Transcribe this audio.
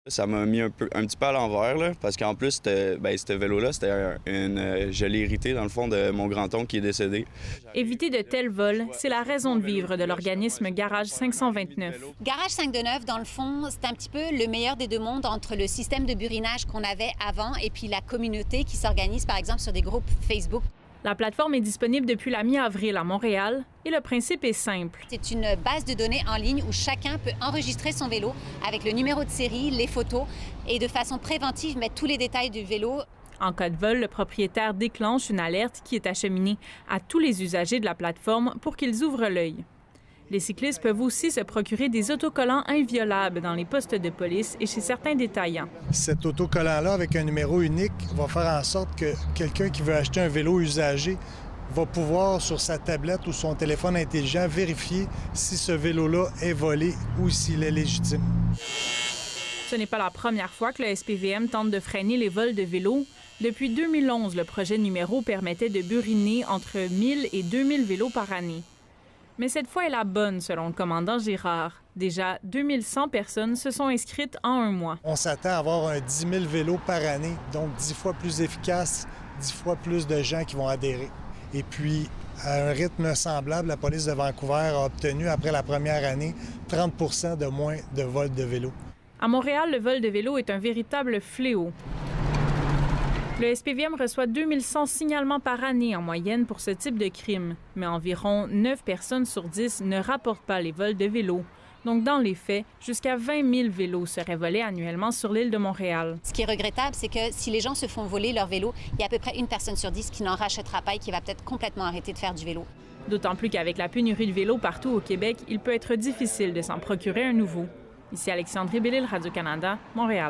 Ça m'a mis un petit peu à l'envers, là, parce qu'en plus, ce vélo-là, je l'ai hérité, dans le fond, de mon grand-oncle qui est décédé. Éviter de tels vols, c'est la raison de vivre de l'organisme Garage 529. Garage 529, dans le fond, c'est un petit peu le meilleur des deux mondes entre le système de burinage qu'on avait avant et puis la communauté qui s'organise, par exemple, sur des groupes Facebook. La plateforme est disponible depuis la mi-avril à Montréal et le principe est simple. C'est une base de données en ligne où chacun peut enregistrer son vélo avec le numéro de série, les photos et de façon préventive mettre tous les détails du vélo. En cas de vol, le propriétaire déclenche une alerte qui est acheminée à tous les usagers de la plateforme pour qu'ils ouvrent l'œil. Les cyclistes peuvent aussi se procurer des autocollants inviolables dans les postes de police et chez certains détaillants. Cet autocollant-là, avec un numéro unique, va faire en sorte que quelqu'un qui veut acheter un vélo usagé va pouvoir, sur sa tablette ou son téléphone intelligent, vérifier si ce vélo-là est volé ou s'il est légitime. Ce n'est pas la première fois que le SPVM tente de freiner les vols de vélos. Depuis 2011, le projet numéro permettait de buriner entre 1000 et 2000 vélos par année. Mais cette fois est la bonne, selon le commandant Girard. Déjà, 2100 personnes se sont inscrites en un mois. On s'attend à avoir un 10 000 vélos par année, donc 10 fois plus efficace, 10 fois plus de gens qui vont adhérer. Et puis, à un rythme semblable, la police de Vancouver a obtenu, après la première année, 30 % de moins de vols de vélos. À Montréal, le vol de vélo est un véritable fléau. Le SPVM reçoit 2100 signalements par année en moyenne pour ce type de crime, mais environ 9 personnes sur 10 ne rapportent pas les vols de vélos. Donc, dans les faits, jusqu'à 20 000 vélos seraient volés annuellement sur l'île de Montréal. Ce qui est regrettable, c'est que si les gens se font voler leur vélo, il y a à peu près une personne sur 10 qui n'en rachètera pas et qui va peut-être complètement arrêter de faire du vélo. D'autant plus qu'avec la pénurie de vélos partout au Québec, il peut être difficile de s'en procurer un nouveau. Ici Alexandrie Bellil, Radio-Canada, Montréal.